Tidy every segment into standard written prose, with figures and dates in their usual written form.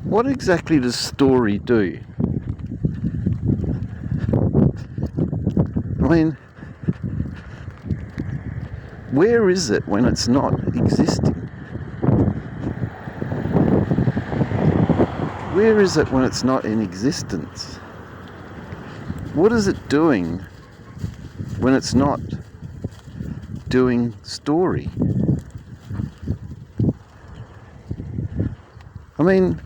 What exactly does story do? I mean, where is it when it's not existing? Where is it when it's not in existence? What is it doing when it's not doing story? I mean,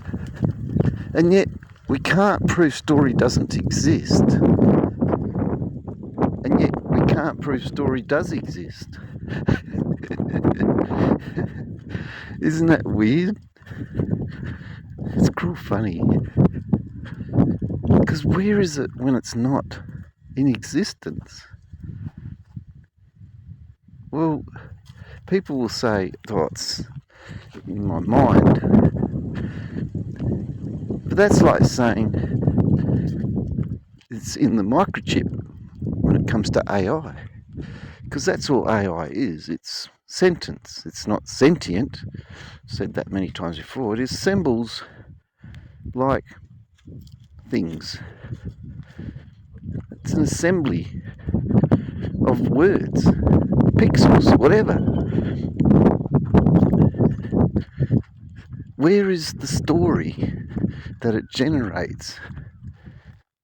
and yet we can't prove story doesn't exist. And yet we can't prove story does exist. Isn't that weird? It's cruel funny. Because where is it when it's not in existence? Well, people will say, oh, it's in my mind. But that's like saying it's in the microchip when it comes to AI. Because that's all AI is. It's sentence. It's not sentient. I've said that many times before. It assembles like things. It's an assembly of words, pixels, whatever. Where is the story that it generates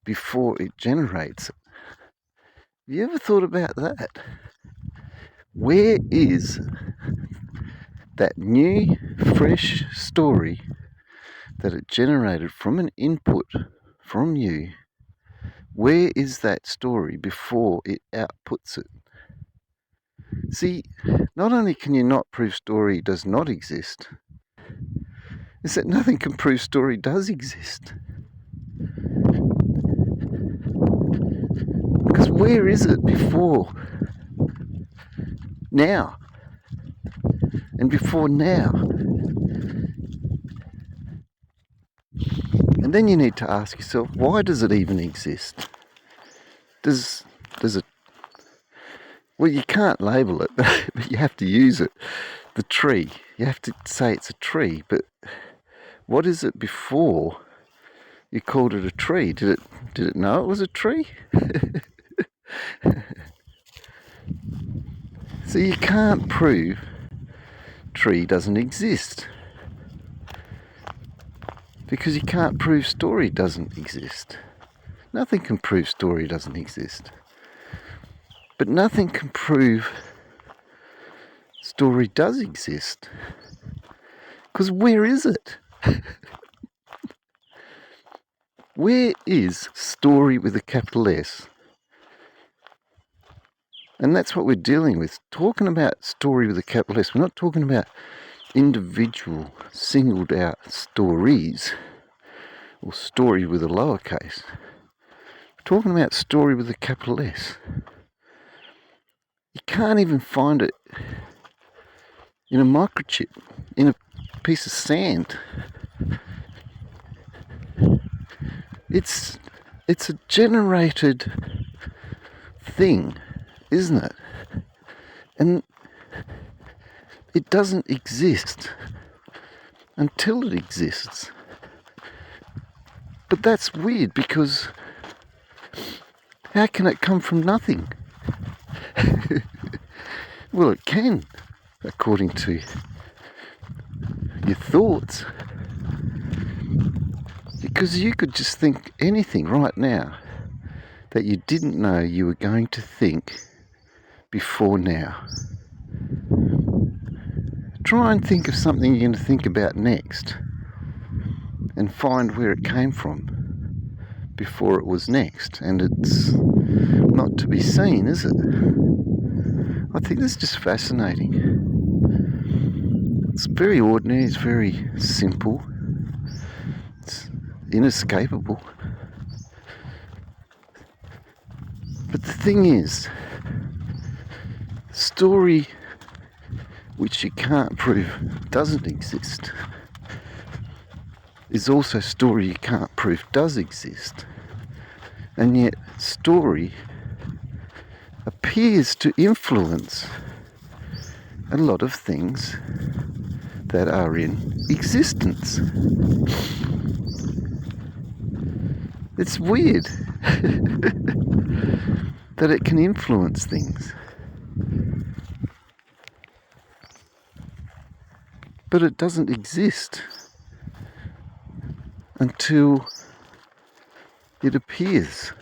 before it generates it? Have you ever thought about that? Where is that new, fresh story that it generated from an input from you? Where is that story before it outputs it? See, not only can you not prove story does not exist, it's that nothing can prove story does exist. Because where is it before now? And before now? And then you need to ask yourself, why does it even exist? Does it... Well, you can't label it, but you have to use it. The tree. You have to say it's a tree, but what is it before you called it a tree? Did it know it was a tree? So you can't prove tree doesn't exist. Because you can't prove story doesn't exist. Nothing can prove story doesn't exist. But nothing can prove story does exist. Because where is it? Where is story with a capital S? And that's what we're dealing with. Talking about story with a capital S, we're not talking about individual, singled out stories or story with a lowercase. We're talking about story with a capital S. You can't even find it in a microchip, in a piece of sand. It's a generated thing, isn't it? And it doesn't exist until it exists. But that's weird, because how can it come from nothing? Well, it can, according to your thoughts. Because you could just think anything right now that you didn't know you were going to think before now. Try and think of something you're going to think about next and find where it came from before it was next. And it's not to be seen, is it? I think that's just fascinating. It's very ordinary, it's very simple, it's inescapable. But the thing is, story which you can't prove doesn't exist is also story you can't prove does exist. And yet story appears to influence a lot of things that are in existence. It's weird that it can influence things. But it doesn't exist until it appears.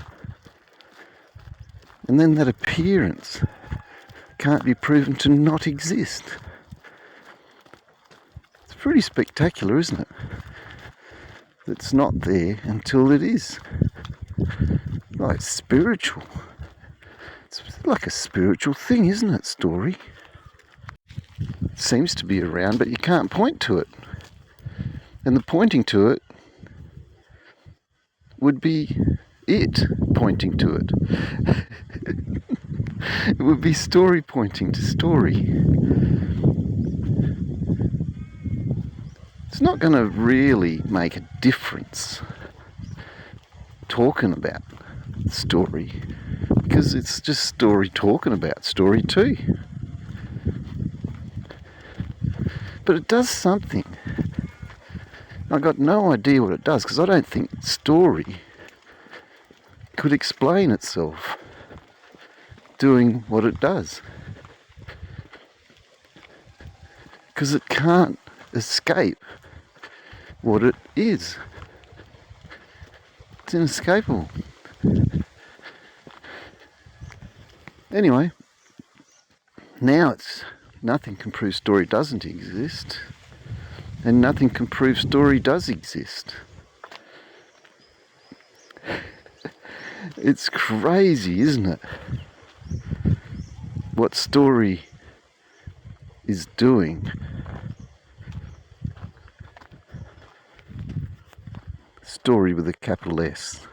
And then that appearance can't be proven to not exist. It's pretty spectacular, isn't it? It's not there until it is. Like spiritual. It's like a spiritual thing, isn't it, story? It seems to be around, but you can't point to it. And the pointing to it would be it pointing to it. It would be story pointing to story. It's not going to really make a difference talking about story, because it's just story talking about story too. But it does something. I've got no idea what it does, because I don't think story could explain itself doing what it does. Because it can't escape what it is. It's inescapable. Anyway, now it's nothing can prove story doesn't exist, and nothing can prove story does exist. It's crazy, isn't it? What story is doing. Story with a capital S.